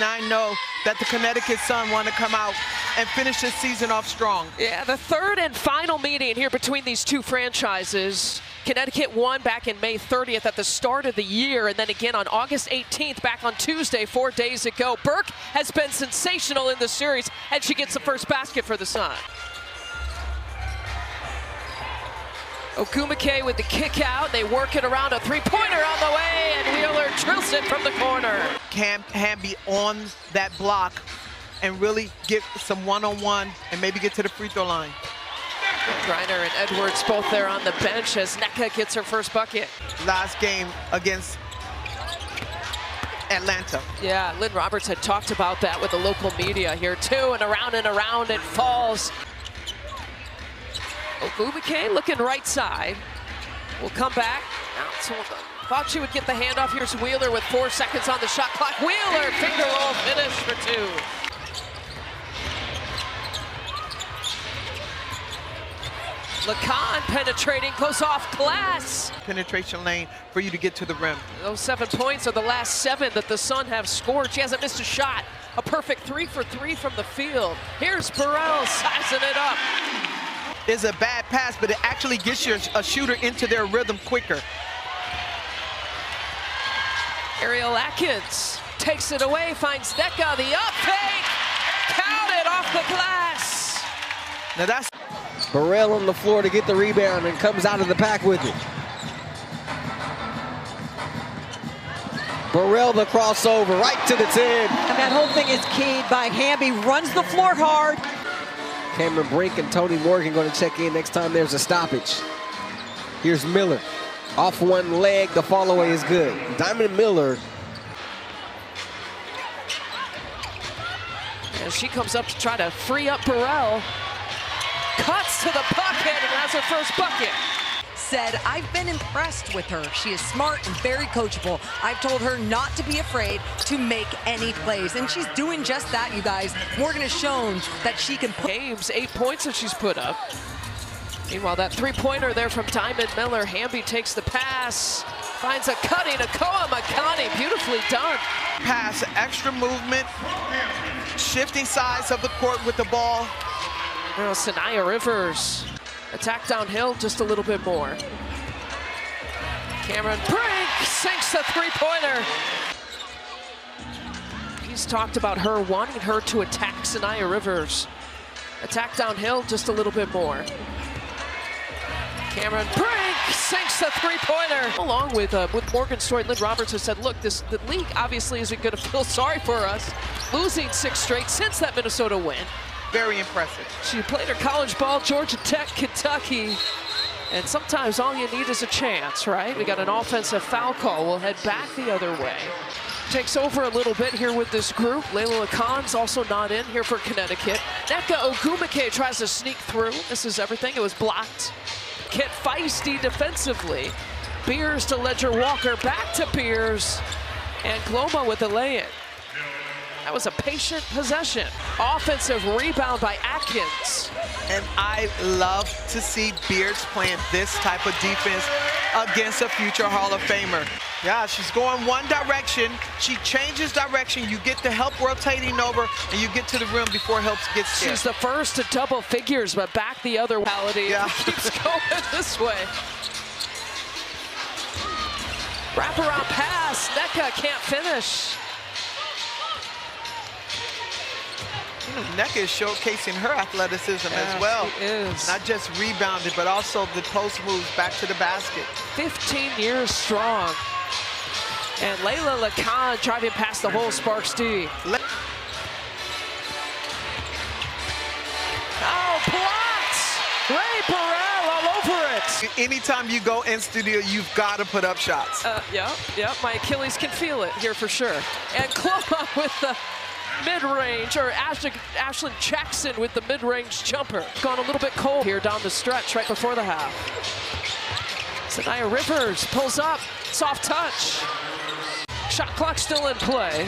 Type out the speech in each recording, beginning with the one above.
and I know that the Connecticut Sun want to come out and finish this season off strong. Yeah, the third and final meeting here between these two franchises. Connecticut won back in May 30th at the start of the year, and then again on August 18th back on Tuesday, 4 days ago. Burke has been sensational in the series, and she gets the first basket for the Sun. Ogumake with the kick out. They work it around, a three-pointer on the way, and Wheeler drills it from the corner. Can be on that block and really get some one-on-one and maybe get to the free throw line. Griner and Edwards both there on the bench as Nneka gets her first bucket. Last game against Atlanta. Yeah, Lynn Roberts had talked about that with the local media here too, and around it falls. Ogumake looking right side. Will come back. Thought she would get the handoff. Here's Wheeler with 4 seconds on the shot clock. Wheeler, finger roll finish for 2. Lacan penetrating, close off glass. Penetration lane for you to get to the rim. Those 7 points are the last 7 that the Sun have scored. She hasn't missed a shot. A perfect 3 for 3 from the field. Here's Burrell sizing it up. It's a bad pass, but it actually gets a shooter into their rhythm quicker. Ariel Atkins takes it away, finds Nneka, the up fake. Counted off the glass. Now that's Burrell on the floor to get the rebound and comes out of the pack with it. Burrell the crossover right to the 10. And that whole thing is keyed by Hamby, runs the floor hard. Cameron Brink and Tony Morgan going to check in next time there's a stoppage. Here's Miller. Off one leg, the fall away is good. Diamond Miller. As she comes up to try to free up Burrell. Cuts to the bucket and has her first bucket. Said, I've been impressed with her. She is smart and very coachable. I've told her not to be afraid to make any plays. And she's doing just that, you guys. Morgan has shown that she can put games, 8 points that she's put up. Meanwhile, that three-pointer there from Diamond Miller. Hamby takes the pass, finds a cutting, Akoa Makani, beautifully done. pass, extra movement, shifting sides of the court with the ball. Now Sanaya Rivers, attack downhill just a little bit more. Cameron Brink sinks the three-pointer. He's talked about her wanting her to attack Sanaya Rivers. Attack downhill just a little bit more. Cameron Brink sinks the three-pointer. Along with Morgan Story, Lynn Roberts has said, look, the league obviously isn't going to feel sorry for us. Losing 6 straight since that Minnesota win. Very impressive. She played her college ball, Georgia Tech, Kentucky. And sometimes all you need is a chance, right? We got an offensive foul call. We'll head back the other way. Takes over a little bit here with this group. Layla Lacan's also not in here for Connecticut. Nneka Ogumake tries to sneak through. This is everything. It was blocked. Get feisty defensively. Beers to Ledger Walker. Back to Beers. And Gloma with the lay-in. That was a patient possession. Offensive rebound by Atkins. And I love to see Beards playing this type of defense against a future Hall of Famer. Yeah, she's going one direction. She changes direction. You get the help rotating over, and you get to the rim before help gets there. She's the first to double figures, but back the other way. Yeah. Keeps going this way. Wraparound pass. Nneka can't finish. You know, Nneka is showcasing her athleticism as well. She is. Not just rebounded, but also the post moves back to the basket. 15 years strong. And Layla Lacan driving past the whole Sparks D. Oh, blocked! Ray Burrell all over it. Anytime you go in studio, you've got to put up shots. Yeah, my Achilles can feel it here for sure. And Kloma with the mid-range, or Ashlyn Jackson with the mid-range jumper. Gone a little bit cold here down the stretch right before the half. Sanaya Rivers pulls up, soft touch. Shot clock still in play.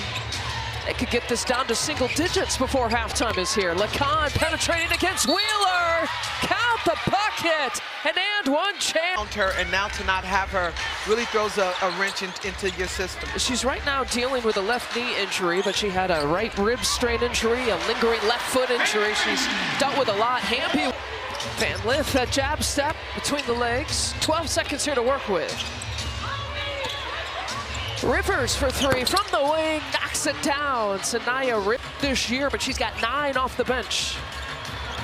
They could get this down to single digits before halftime is here. Lacan penetrating against Wheeler. Count at the bucket, and one chance. Her, and now to not have her really throws a wrench into your system. She's right now dealing with a left knee injury, but she had a right rib strain injury, a lingering left foot injury. She's dealt with a lot. Hamby, Van Lith, that jab step between the legs. 12 seconds here to work with. Rivers for three from the wing, knocks it down. Sanaya this year, but she's got 9 off the bench.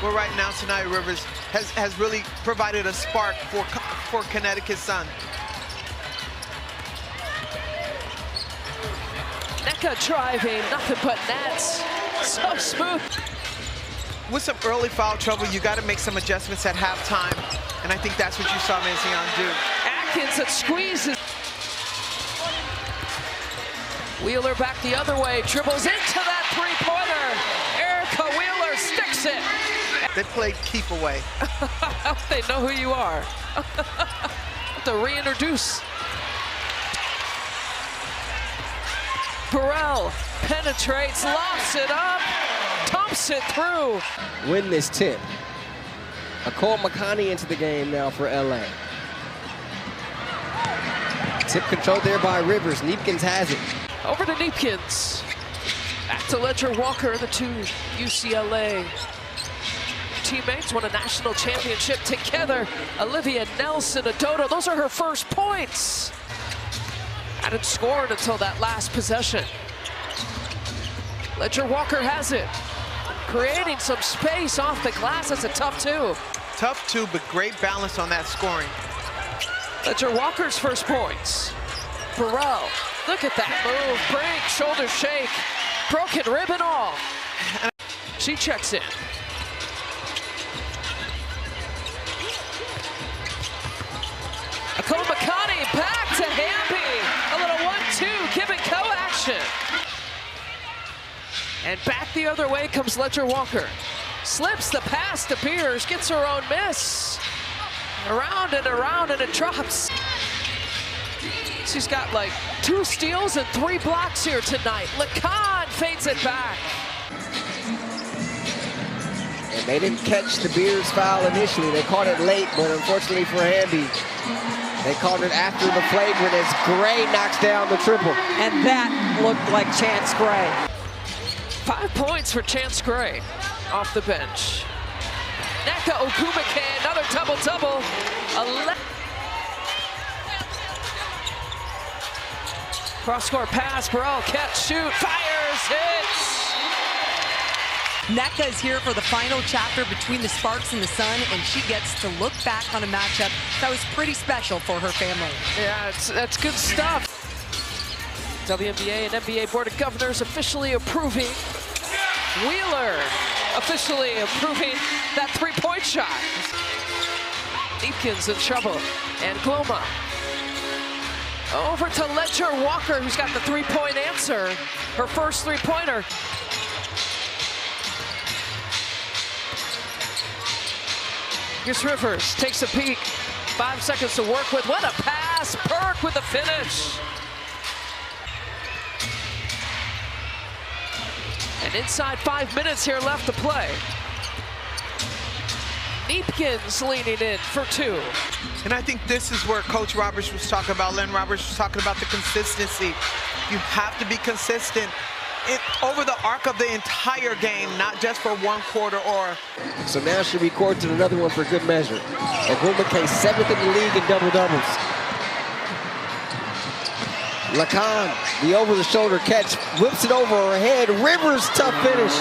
Well, right now, Sanaya Rivers has really provided a spark for Connecticut Sun. Nneka driving, nothing but nets. So smooth. With some early foul trouble, you got to make some adjustments at halftime, and I think that's what you saw Mazion do. Atkins that squeezes. Wheeler back the other way, dribbles into that three-pointer. Erica Wheeler sticks it. They played keep away. They know who you are. To reintroduce. Burrell penetrates, lofts it up, dumps it through. Win this tip. Nicole McConney into the game now for LA. Tip controlled there by Rivers. Neepkins has it. Over to Neepkins. Back to Ledger Walker, the two UCLA teammates won a national championship together. Olivia Nelson, Adodo, those are her first points. Hadn't scored until that last possession. Ledger Walker has it. Creating some space off the glass. That's a tough two. Tough two, but great balance on that scoring. Ledger Walker's first points. Burrell, look at that move. Break, shoulder shake, broken rib and all. She checks in. Nicole McConney back to Hamby. A little 1-2, give and go action. And back the other way comes Ledger Walker. Slips the pass to Beers, gets her own miss. Around, and it drops. She's got like 2 steals and 3 blocks here tonight. Lacan fades it back. And they didn't catch the Beers foul initially. They caught it late, but unfortunately for Hamby, they called it after the flagrant as Gray knocks down the triple. And that looked like Chance Gray. 5 points for Chance Gray off the bench. Nneka Ogwumike, another double-double. Cross-court pass, Burrell, catch, shoot, fires, hits. Nneka is here for the final chapter between the Sparks and the Sun, and she gets to look back on a matchup that was pretty special for her family. Yeah, that's good stuff. WNBA and NBA Board of Governors officially approving. Wheeler officially approving that three-point shot. Neepkins in trouble, and Gloma. Over to Ledger Walker, who's got the three-point answer. Her first three-pointer. Here's Rivers, takes a peek. 5 seconds to work with. What a pass, Burke with the finish. And inside 5 minutes here left to play. Neepkins leaning in for 2. And I think this is where Coach Roberts was talking about, Lynn Roberts was talking about the consistency. You have to be consistent over the arc of the entire game, not just for one quarter or. So now she records another one for good measure. Ogwumike 7th in the league in double-doubles. Lacan, the over-the-shoulder catch, whips it over her head. Rivers, tough finish.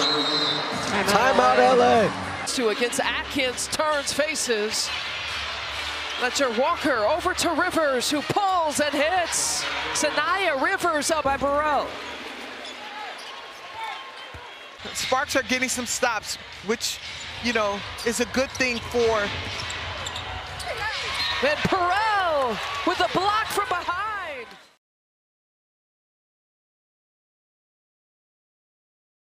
Timeout LA. 2 against Atkins, turns, faces. Ledger Walker over to Rivers, who pulls and hits. Sanaya Rivers up by Burrell. Sparks are getting some stops, which, you know, is a good thing for. And Burrell with the